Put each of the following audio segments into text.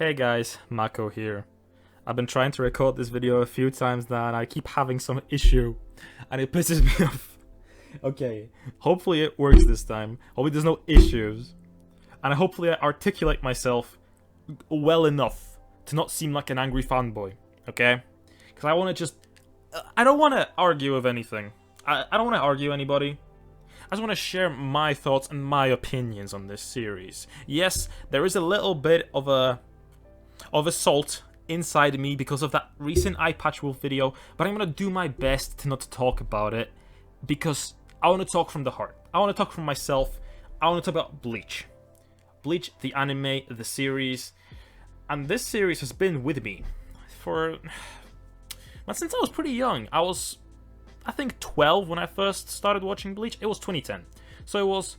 Hey guys, Mako here. I've been trying to record this video a few times now and I keep having some issue and it pisses me off. Okay, hopefully it works this time. Hopefully there's no issues. And hopefully I articulate myself well enough to not seem like an angry fanboy, okay? Because I want to just... I don't want to argue with anything. I don't want to argue anybody. I just want to share my thoughts and my opinions on this series. Yes, there is a little bit of assault inside me because of that recent eye patch wolf video, but I'm gonna do my best to not to talk about it because I want to talk from the heart. I want to talk from myself. I want to talk about Bleach. Bleach, the anime, the series, and this series has been with me for... well, since I was pretty young. I think 12 when I first started watching Bleach. It was 2010. So it was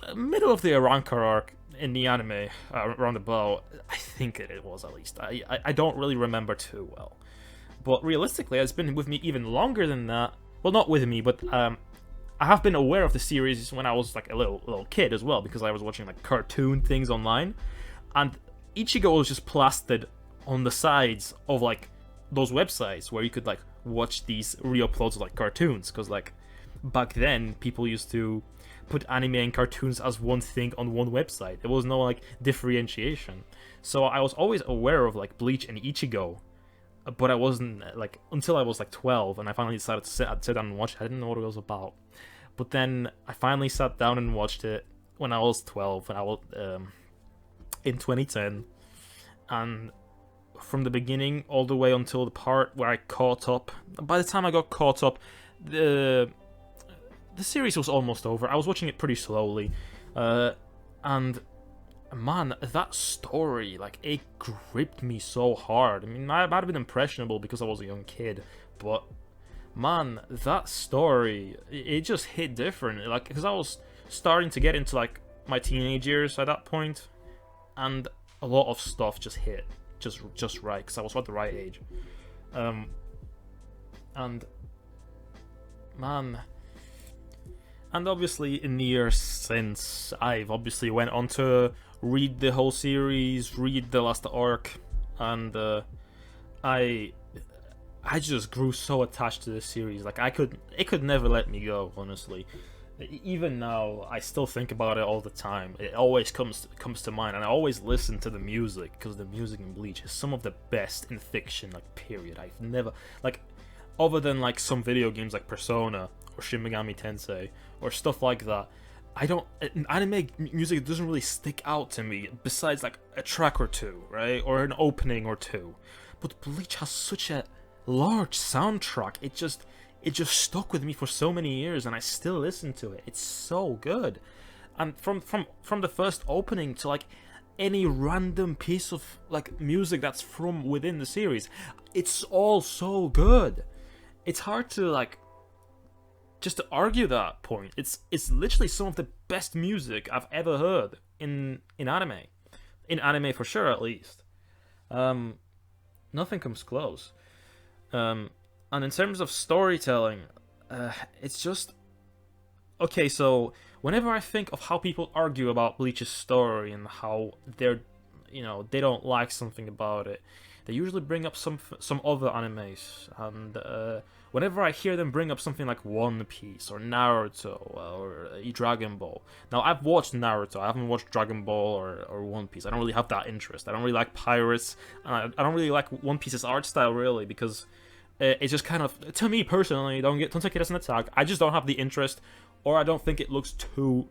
the middle of the Aranka arc in the anime, around about. I think it was, at least. I don't really remember too well. But realistically, it's been with me even longer than that. Well, not with me, but I have been aware of the series when I was like a little kid as well, because I was watching like cartoon things online. And Ichigo was just plastered on the sides of like those websites where you could like watch these re-uploads of like cartoons, because like back then people used to put anime and cartoons as one thing on one website. There was no like differentiation. So I was always aware of like Bleach and Ichigo, but I wasn't like, until I was like 12 and I finally decided to sit down and watch it. I didn't know what it was about, but then I finally sat down and watched it when I was 12 and I was in 2010, and from the beginning all the way until the part where I caught up. By the time I got caught up, the series was almost over. I was watching it pretty slowly, and man, that story, like, it gripped me so hard. I mean, I might have been impressionable because I was a young kid, but man, that story, it just hit different. Like, because I was starting to get into like my teenage years at that point, and a lot of stuff just hit just right, because I was at the right age. And man, and obviously in the years since, I've obviously went on to read the whole series, read the last arc, and I just grew so attached to this series. Like, it could never let me go, honestly. Even now, I still think about it all the time. It always comes to mind, and I always listen to the music, because the music in Bleach is some of the best in fiction, like, period. I've never, like, other than like some video games like Persona or Shin Megami Tensei or stuff like that, anime music doesn't really stick out to me besides like a track or two, right, or an opening or two. But Bleach has such a large soundtrack. It just stuck with me for so many years, and I still listen to it. It's so good. And from the first opening to like any random piece of like music that's from within the series, it's all so good. It's hard to like just to argue that point. It's literally some of the best music I've ever heard in anime. In anime for sure, at least. Nothing comes close. And in terms of storytelling, it's just... Okay, so whenever I think of how people argue about Bleach's story and how they don't like something about it, they usually bring up some other animes. And whenever I hear them bring up something like One Piece or Naruto or Dragon Ball... Now, I've watched Naruto. I haven't watched Dragon Ball or One Piece. I don't really have that interest. I don't really like pirates. I don't really like One Piece's art style, really, because... it's just kind of, to me personally, don't take it as an attack. I just don't have the interest, or I don't think it looks too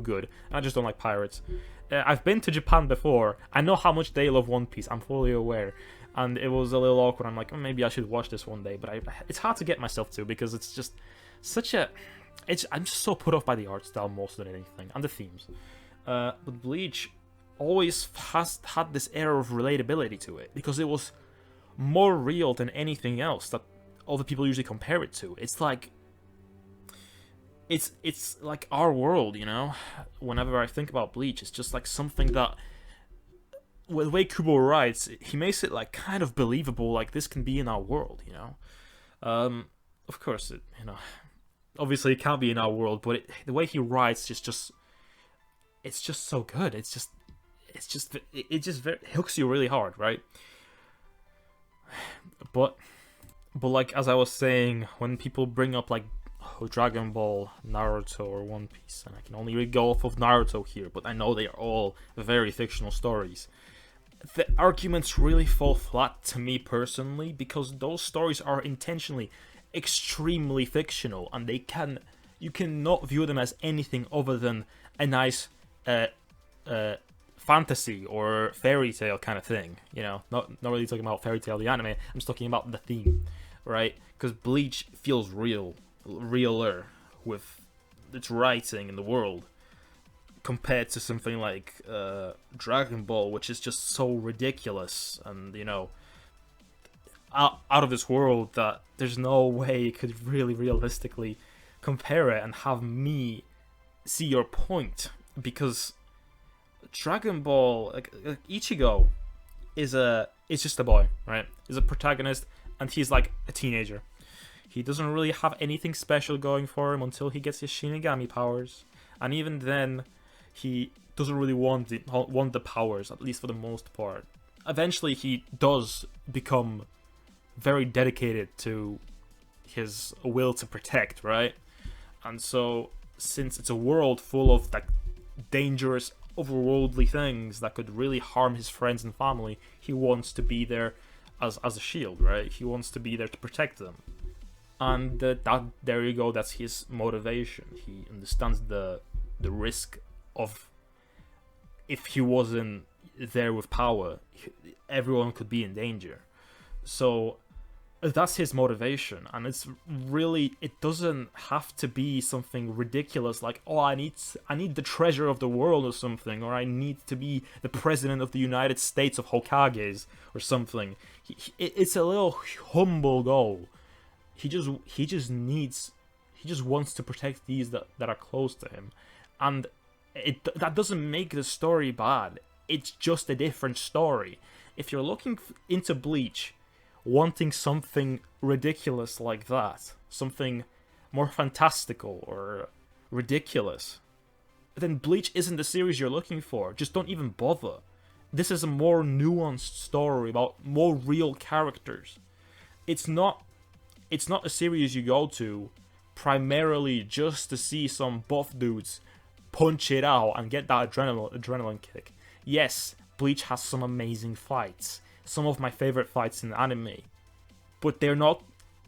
good. And I just don't like pirates. I've been to Japan before. I know how much they love One Piece. I'm fully aware, and it was a little awkward. I'm like, maybe I should watch this one day, but it's hard to get myself to, because it's just such a... I'm just so put off by the art style most than anything, and the themes. But Bleach always has had this air of relatability to it, because it was more real than anything else that other people usually compare it to. It's like our world, you know. Whenever I think about Bleach, it's just like something that, with the way Kubo writes, he makes it like kind of believable, like this can be in our world, you know. Of course, obviously it can't be in our world, but the way he writes is just, it's just so good. It's just, it just hooks you really hard, right? But like, as I was saying, when people bring up like Dragon Ball, Naruto, or One Piece, and I can only really go off of Naruto here, but I know they are all very fictional stories. The arguments really fall flat to me personally, because those stories are intentionally extremely fictional, and you cannot view them as anything other than a nice fantasy or fairy tale kind of thing. You know, not really talking about fairy tale the anime. I'm just talking about the theme, right? Because Bleach feels realer with its writing in the world, compared to something like Dragon Ball, which is just so ridiculous and, you know, out of this world, that there's no way you could really realistically compare it and have me see your point. Because Dragon Ball, like Ichigo, is just a boy, right? He's a protagonist, and he's like a teenager. He doesn't really have anything special going for him until he gets his Shinigami powers, and even then, he doesn't really want the powers, at least for the most part. Eventually, he does become very dedicated to his will to protect, right? And so, since it's a world full of like dangerous, overworldly things that could really harm his friends and family, he wants to be there as a shield, right? He wants to be there to protect them. And there you go, that's his motivation. He understands the risk of, if he wasn't there with power, everyone could be in danger. So that's his motivation, and it doesn't have to be something ridiculous like, oh, I need the treasure of the world or something, or I need to be the president of the United States of Hokages or something. It's a little humble goal. He just wants to protect these that are close to him, and that doesn't make the story bad. It's just a different story. If you're looking into Bleach, wanting something ridiculous like that, something more fantastical or ridiculous, then Bleach isn't the series you're looking for. Just don't even bother. This is a more nuanced story about more real characters. It's not a series you go to primarily just to see some buff dudes punch it out and get that adrenaline kick. Yes, Bleach has some amazing fights. Some of my favorite fights in anime. But they're not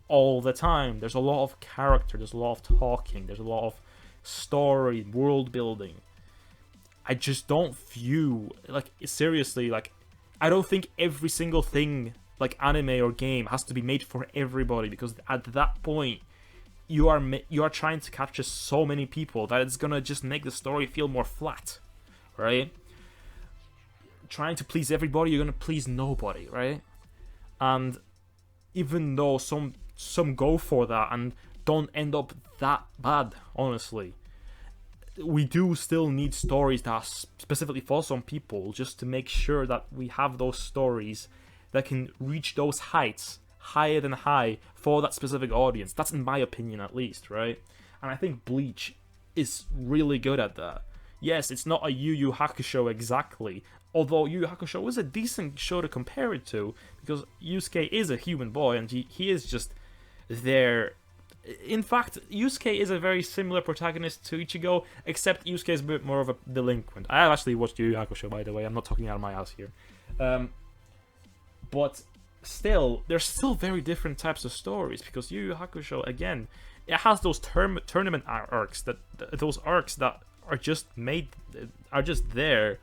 all the time. There's a lot of character, there's a lot of talking, there's a lot of story, world building. I just don't view, like, seriously, like, I don't think every single thing, like anime or game, has to be made for everybody, because at that point, you are trying to capture so many people that it's gonna just make the story feel more flat, right? Trying to please everybody, you're gonna please nobody, right? And even though some go for that and don't end up that bad, honestly, we do still need stories that are specifically for some people, just to make sure that we have those stories that can reach those heights higher than high for that specific audience. That's in my opinion, at least, right? And I think Bleach is really good at that. Yes, it's not a Yu Yu Hakusho exactly, although Yu Yu Hakusho is a decent show to compare it to, because Yusuke is a human boy, and he is just there. In fact, Yusuke is a very similar protagonist to Ichigo, except Yusuke is a bit more of a delinquent. I have actually watched Yu Yu Hakusho, by the way. I'm not talking out of my ass here. But still, there's still very different types of stories, because Yu Yu Hakusho, again, it has those tournament arcs, those arcs that are just there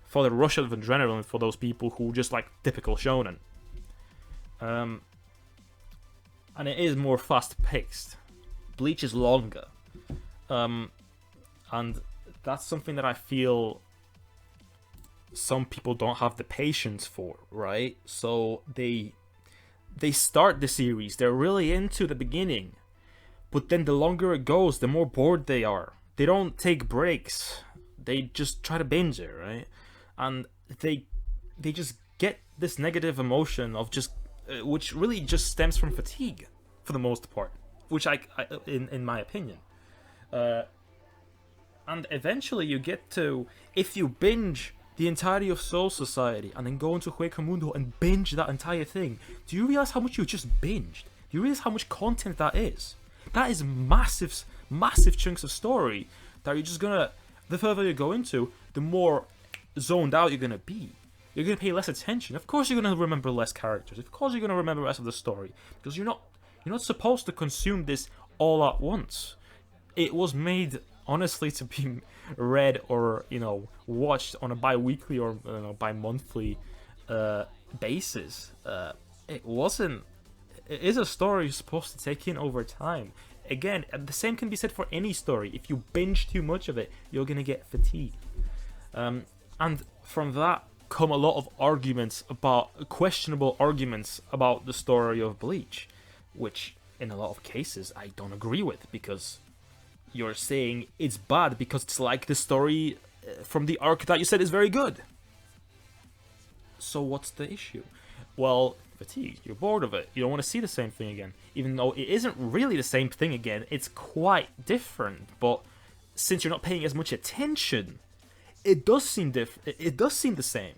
for the rush of adrenaline for those people who just like typical shonen. And it is more fast-paced. Bleach is longer. And that's something that I feel some people don't have the patience for, right? So they start the series, they're really into the beginning, but then the longer it goes, the more bored they are. They don't take breaks. They just try to binge it, right? And they just get this negative emotion of just, which really just stems from fatigue, for the most part. Which in my opinion, and eventually you get to, if you binge the entirety of Soul Society and then go into Huecamundo and binge that entire thing, do you realize how much you just binged? Do you realize how much content that is? That is massive, massive chunks of story that you're just gonna, the further you go into, the more zoned out you're gonna be. You're gonna pay less attention. Of course you're gonna remember less characters. Of course you're gonna remember less of the story. Because you're not supposed to consume this all at once. It was made, honestly, to be read or, watched on a bi-weekly or bi-monthly basis. It wasn't. It is a story you're supposed to take in over time. Again, the same can be said for any story. If you binge too much of it, you're gonna get fatigued. And from that come a lot of questionable arguments about the story of Bleach, which in a lot of cases I don't agree with, because you're saying it's bad because it's like the story from the arc that you said is very good. So what's the issue? Well, fatigue. You're bored of it. You don't want to see the same thing again. Even though it isn't really the same thing again, it's quite different. But since you're not paying as much attention, it does seem it does seem the same.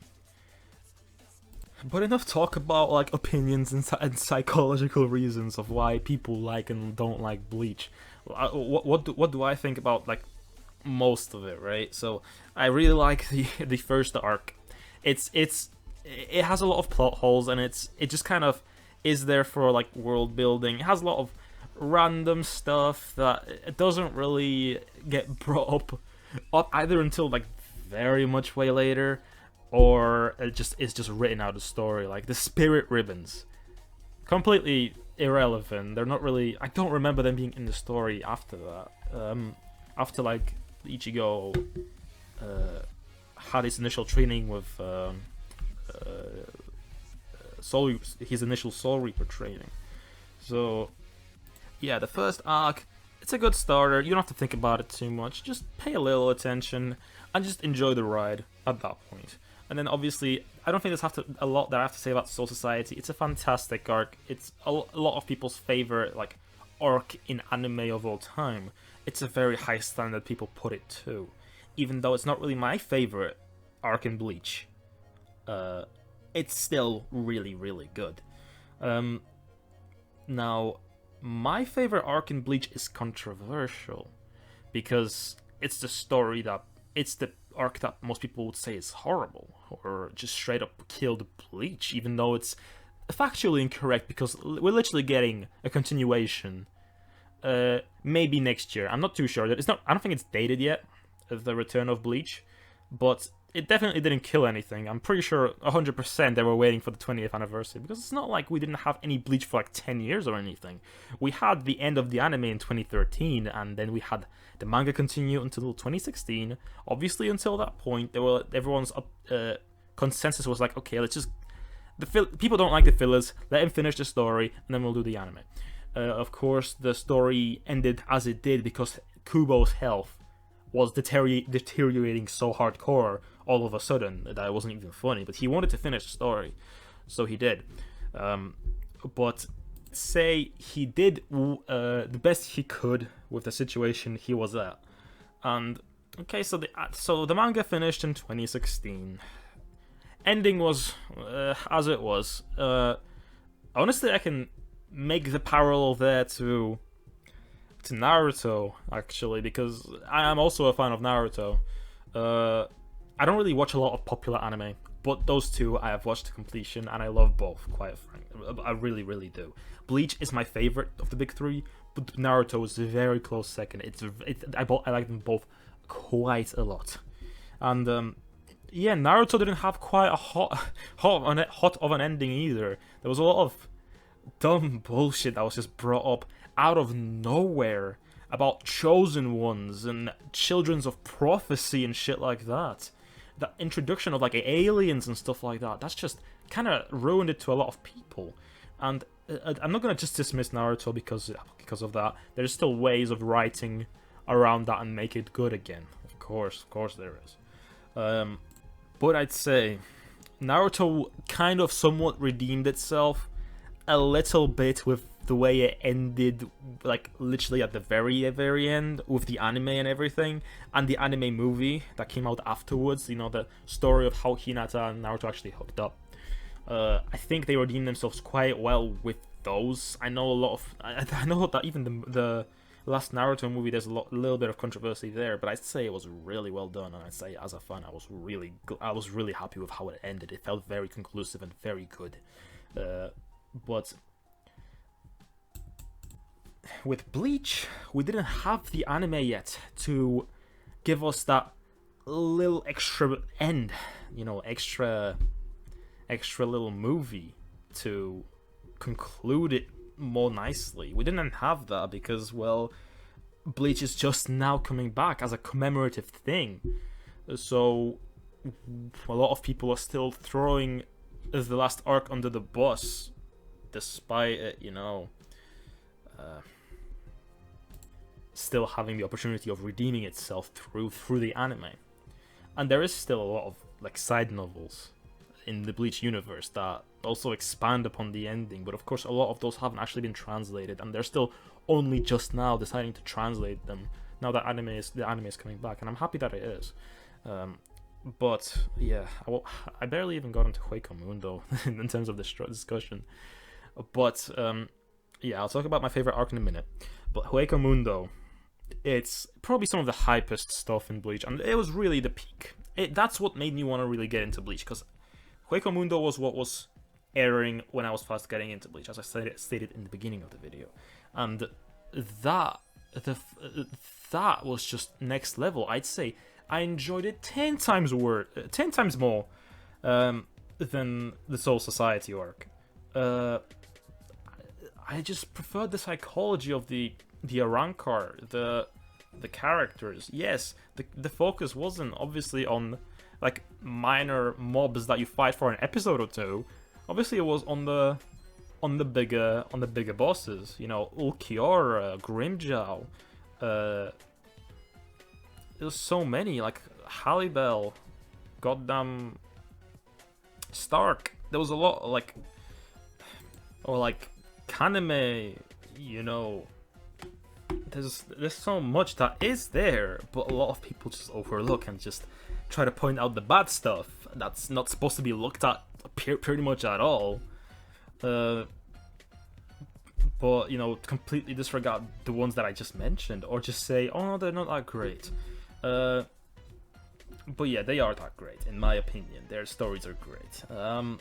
But enough talk about like opinions and psychological reasons of why people like and don't like Bleach. What do I think about like most of it, right? So I really like the first arc. It has a lot of plot holes, and it just kind of is there for like world building. It has a lot of random stuff that it doesn't really get brought up either until like very much way later, or it's just written out of story. Like the spirit ribbons, completely irrelevant. They're not really. I don't remember them being in the story after that. After like Ichigo had his initial training with his initial Soul Reaper training. So yeah, the first arc, it's a good starter. You don't have to think about it too much. Just pay a little attention and just enjoy the ride at that point. And then obviously, I don't think there's a lot that I have to say about Soul Society. It's a fantastic arc. It's a lot of people's favorite like arc in anime of all time. It's a very high standard people put it to, even though it's not really my favorite arc in Bleach. It's still really, really good. Now, my favorite arc in Bleach is controversial, because it's the arc that most people would say is horrible, or just straight up killed Bleach, even though it's factually incorrect, because we're literally getting a continuation. Maybe next year. I'm not too sure. I don't think it's dated yet, the return of Bleach, but it definitely didn't kill anything. I'm pretty sure 100% they were waiting for the 20th anniversary, because it's not like we didn't have any Bleach for like 10 years or anything. We had the end of the anime in 2013, and then we had the manga continue until 2016. Obviously, until that point, everyone's consensus was like, okay, let's just... people don't like the fillers, let him finish the story, and then we'll do the anime. Of course, the story ended as it did because Kubo's health was deteriorating so hardcore all of a sudden that it wasn't even funny, but he wanted to finish the story, so he did. But say he did the best he could with the situation he was at. And okay, so the manga finished in 2016. Ending was as it was. Honestly, I can make the parallel there to Naruto, actually, because I am also a fan of Naruto. I don't really watch a lot of popular anime, but those two I have watched to completion, and I love both, quite frankly. I really, really do. Bleach is my favorite of the big three, but Naruto is a very close second. I like them both quite a lot. And yeah, Naruto didn't have quite a hot of an ending either. There was a lot of dumb bullshit that was just brought up out of nowhere about chosen ones and children of prophecy and shit like that. The introduction of like aliens and stuff like that's just kind of ruined it to a lot of people. And I'm not gonna just dismiss Naruto because of that. There's still ways of writing around that and make it good again. Of course there is. But I'd say Naruto kind of somewhat redeemed itself a little bit with the way it ended, like literally at the very end with the anime and everything, and the anime movie that came out afterwards, you know, the story of how Hinata and Naruto actually hooked up. I think they redeemed themselves quite well with those. I know a lot of, I know that even the last Naruto movie, there's a little bit of controversy there, but I'd say it was really well done, and I'd say as a fan, I was really happy with how it ended. It felt very conclusive and very good. But with Bleach, we didn't have the anime yet to give us that little extra end, you know, extra little movie to conclude it more nicely. We didn't have that because, well, Bleach is just now coming back as a commemorative thing. So a lot of people are still throwing the last arc under the bus, despite it, you know, still having the opportunity of redeeming itself through the anime. And there is still a lot of like side novels in the Bleach universe that also expand upon the ending, but of course a lot of those haven't actually been translated, and they're still only just now deciding to translate them now that the anime is coming back, and I'm happy that it is. But yeah, I barely even got into Hueco Mundo in terms of this discussion. But yeah, I'll talk about my favorite arc in a minute. But Hueco Mundo, it's probably some of the hypest stuff in Bleach, and it was really the peak. That's what made me want to really get into Bleach, because Hueco Mundo was what was airing when I was first getting into Bleach, as I stated in the beginning of the video, and that was just next level. I'd say I enjoyed it 10 times more than the Soul Society arc. I just preferred the psychology of the Arrancar, the characters. Yes, the focus wasn't obviously on like minor mobs that you fight for an episode or two. Obviously, it was on the bigger bosses. You know, Ulquiorra, Grimjow. There's so many, like Hallibell, goddamn Stark. There was a lot, like, or like Kaname. You know, there's so much that is there, but a lot of people just overlook and just try to point out the bad stuff that's not supposed to be looked at pretty much at all. But, you know, completely disregard the ones that I just mentioned, or just say, oh, they're not that great. But yeah, they are that great, in my opinion. Their stories are great. And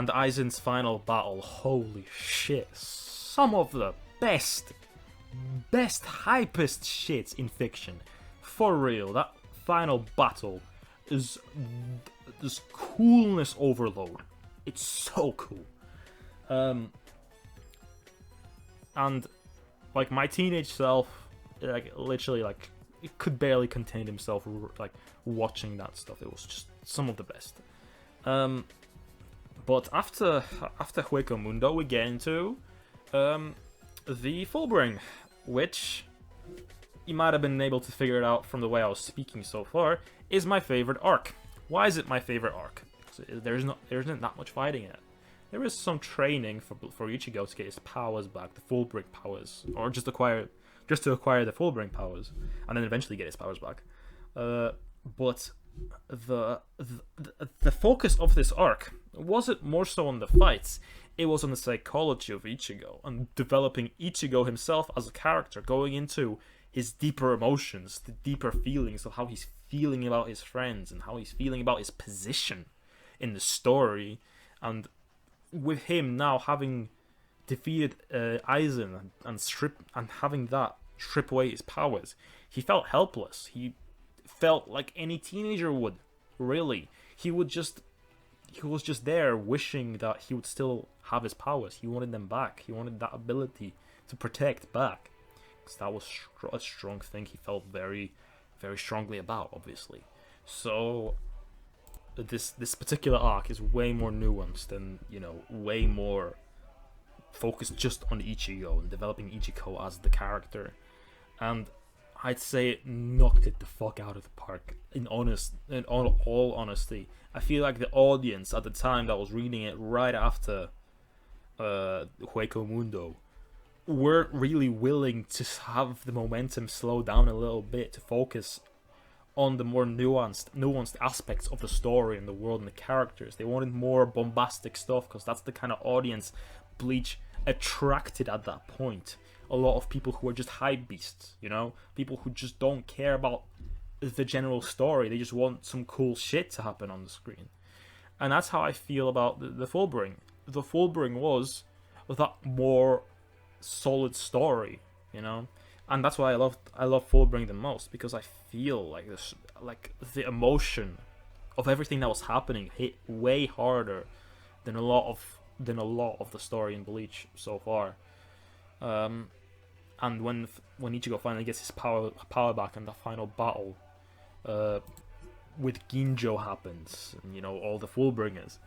Aizen's final battle, holy shit. Some of the best, hypest shit in fiction. For real, that final battle is this coolness overload. It's so cool. And like my teenage self, like literally, like it could barely contain himself, like watching that stuff. It was just some of the best. But after Hueco Mundo, we get into the Fullbring, which you might have been able to figure it out from the way I was speaking so far, is my favorite arc. Why is it my favorite arc? There isn't that much fighting in it. There is some training for Ichigo to get his powers back, the Fullbring powers, or just to acquire the Fullbring powers, and then eventually get his powers back. But the focus of this arc wasn't more so on the fights. It was on the psychology of Ichigo and developing Ichigo himself as a character, going into his deeper emotions, the deeper feelings of how he's feeling about his friends and how he's feeling about his position in the story. And with him now having defeated Aizen and having that strip away his powers, he felt helpless. He felt like any teenager would, really. He was just there wishing that he would still have his powers. He wanted them back. He wanted that ability to protect back. Because that was a strong thing he felt very, very strongly about, obviously. So this particular arc is way more nuanced and, you know, way more focused just on Ichigo and developing Ichigo as the character. And I'd say it knocked it the fuck out of the park. In all honesty, I feel like the audience at the time that was reading it right after Hueco Mundo weren't really willing to have the momentum slow down a little bit to focus on the more nuanced aspects of the story and the world and the characters. They wanted more bombastic stuff because that's the kind of audience Bleach attracted at that point. A lot of people who are just hype beasts, you know? People who just don't care about the general story. They just want some cool shit to happen on the screen. And that's how I feel about the Fullbring. The Fullbring was that more solid story, you know? And that's why I love Fullbring the most, because I feel like this, like the emotion of everything that was happening hit way harder than a lot of the story in Bleach so far. And when Ichigo finally gets his power back in the final battle, with Ginjo happens, and you know, all the Fullbringers,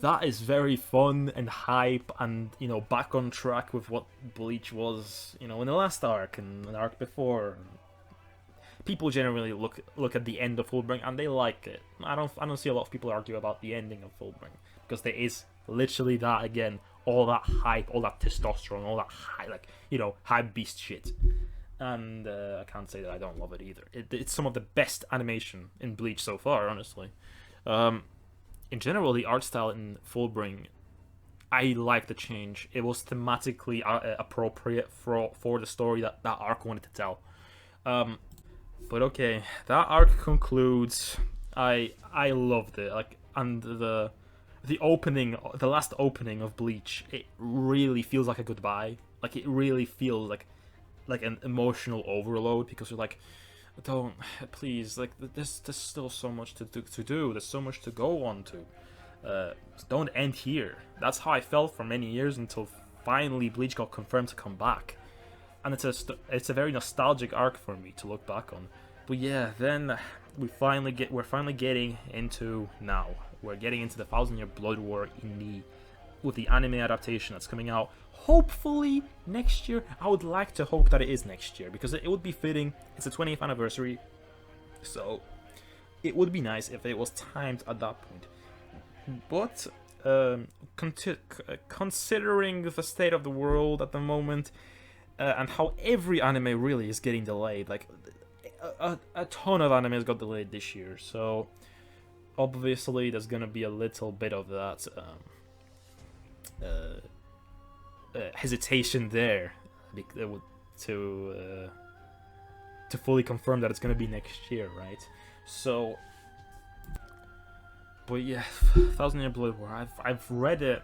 that is very fun and hype, and you know, back on track with what Bleach was, you know, in the last arc and the arc before. People generally look at the end of Fullbring and they like it. I don't see a lot of people argue about the ending of Fullbring, because there is literally that again, all that hype, all that testosterone, all that high, like, you know, hype beast shit. And I can't say that I don't love it either. It's some of the best animation in Bleach so far, honestly. In general, the art style in Fullbring, I like the change. It was thematically appropriate for the story that arc wanted to tell. But okay, that arc concludes. I loved it. Like, and the opening, the last opening of Bleach, it really feels like a goodbye. Like, it really feels like an emotional overload, because you're like, don't, please, like, there's still so much to do. There's so much to go on to. Don't end here. That's how I felt for many years, until finally Bleach got confirmed to come back, and it's a very nostalgic arc for me to look back on. But yeah, then we're finally getting into now. We're getting into the 1,000-Year Blood War with the anime adaptation that's coming out. Hopefully next year. I would like to hope that it is next year, because it would be fitting. It's the 20th anniversary, so it would be nice if it was timed at that point. But considering the state of the world at the moment, and how every anime really is getting delayed, like a ton of animes got delayed this year, so obviously there's gonna be a little bit of that hesitation there to fully confirm that it's gonna be next year, right? So, but yeah, 1,000-Year Blood War. I've read it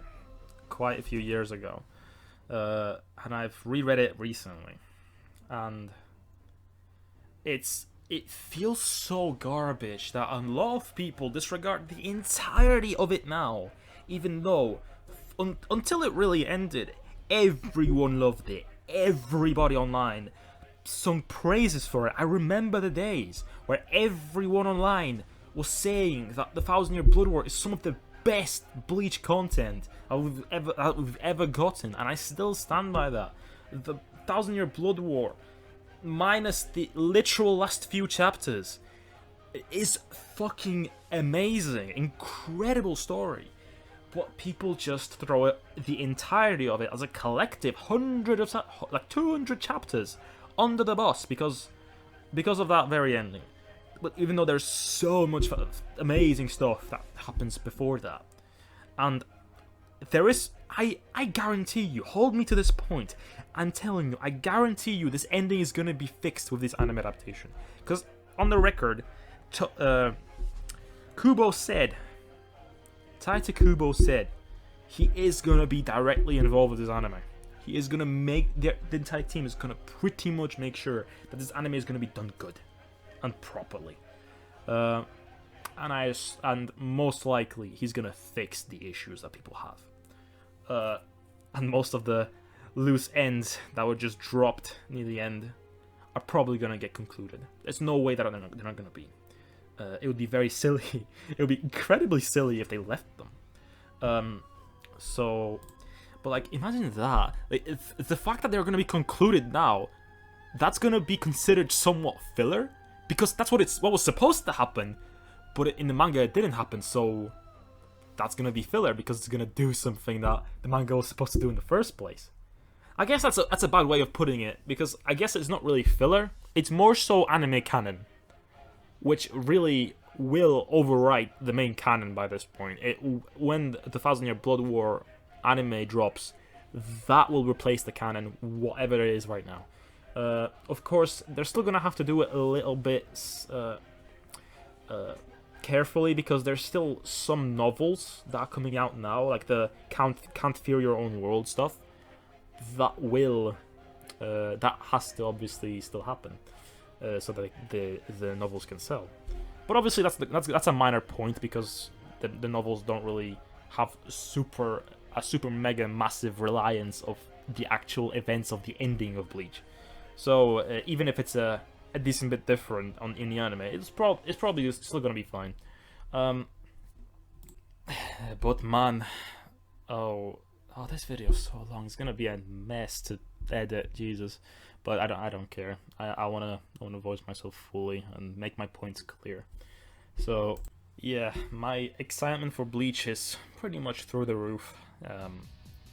quite a few years ago, and I've reread it recently, and it feels so garbage that a lot of people disregard the entirety of it now, even though until it really ended, everyone loved it. Everybody online sung praises for it. I remember the days where everyone online was saying that the 1,000-Year Blood War is some of the best Bleach content that we've ever gotten, and I still stand by that. The 1,000-Year Blood War, minus the literal last few chapters, is fucking amazing. Incredible story. But people just throw it, the entirety of it as a collective 200 chapters under the bus because of that very ending. But even though there's so much amazing stuff that happens before that, and there is, I guarantee you, hold me to this point, I'm telling you, I guarantee you this ending is gonna be fixed with this anime adaptation. Because on the record, Taita Kubo said he is gonna be directly involved with this anime. He is gonna make the entire team is gonna pretty much make sure that this anime is gonna be done good and properly, and most likely he's gonna fix the issues that people have, and most of the loose ends that were just dropped near the end are probably gonna get concluded. There's no way that they're not gonna be. It would be very silly. It would be incredibly silly if they left them. So, but like, imagine that. Like, if the fact that they're gonna be concluded now, that's gonna be considered somewhat filler, because that's what was supposed to happen, but in the manga it didn't happen. So that's gonna be filler because it's gonna do something that the manga was supposed to do in the first place. I guess that's a bad way of putting it, because I guess it's not really filler. It's more so anime canon, which really will overwrite the main canon by this point. When the Thousand Year Blood War anime drops, that will replace the canon, whatever it is right now. Of course, they're still gonna have to do it a little bit carefully, because there's still some novels that are coming out now, like the Can't Fear Your Own World stuff. That has to obviously still happen, so that the novels can sell. But obviously that's a minor point, because the novels don't really have a super mega massive reliance of the actual events of the ending of Bleach. So even if it's a decent bit different in the anime, it's probably still gonna be fine. But man, oh, this video is so long. It's gonna be a mess to edit, Jesus. But I don't care. I wanna voice myself fully and make my points clear. So yeah, my excitement for Bleach is pretty much through the roof.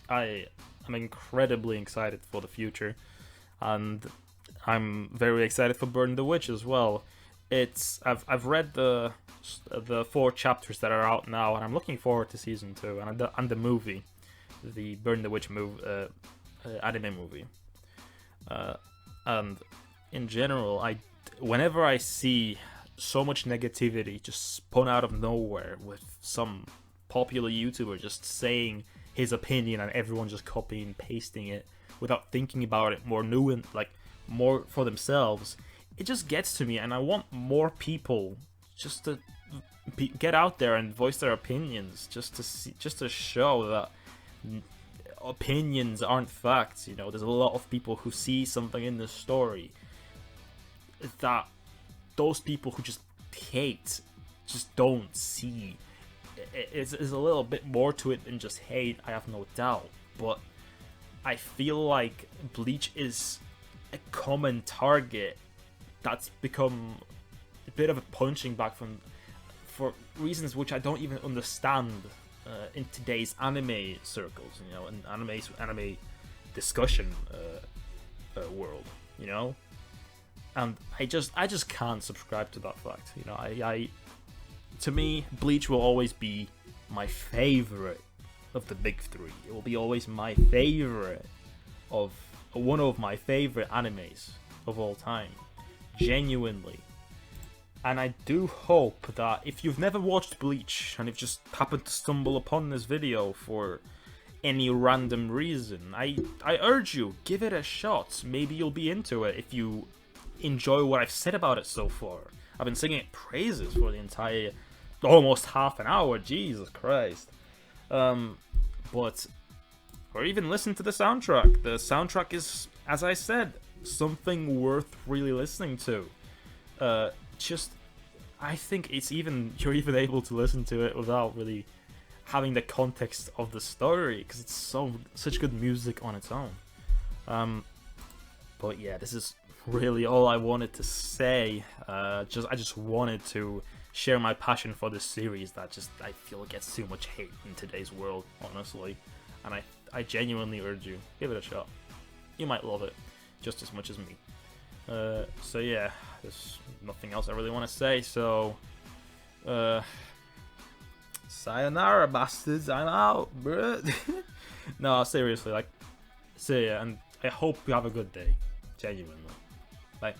I'm incredibly excited for the future, and I'm very excited for Burn the Witch as well. I've read the 4 chapters that are out now, and I'm looking forward to season 2 and the movie, the Burn the Witch anime movie. And in general, whenever I see so much negativity just spun out of nowhere with some popular YouTuber just saying his opinion and everyone just copying and pasting it without thinking about it more more for themselves, it just gets to me, and I want more people just to get out there and voice their opinions, just to show that opinions aren't facts. You know, there's a lot of people who see something in the story that those people who just hate just don't see. It's a little bit more to it than just hate, I have no doubt, but I feel like Bleach is a common target that's become a bit of a punching bag for reasons which I don't even understand in today's anime circles, you know, and anime discussion world, you know. And I just can't subscribe to that fact. You know, to me, Bleach will always be my favorite of the big 3. It will be always my favorite of one of my favorite animes of all time, genuinely. And I do hope that if you've never watched Bleach and you've just happened to stumble upon this video for any random reason, I urge you, give it a shot. Maybe you'll be into it if you enjoy what I've said about it so far. I've been singing praises for the entire almost half an hour, Jesus Christ. Or even listen to the soundtrack. The soundtrack is, as I said, something worth really listening to. I think you're even able to listen to it without really having the context of the story, because it's such good music on its own. But yeah, this is really all I wanted to say. I just wanted to share my passion for this series that I feel gets too much hate in today's world, honestly. And I genuinely urge you, give it a shot. You might love it just as much as me. So yeah, there's nothing else I really want to say, so sayonara, bastards, I'm out, bruh. No, seriously, see ya, and I hope you have a good day, genuinely. Bye.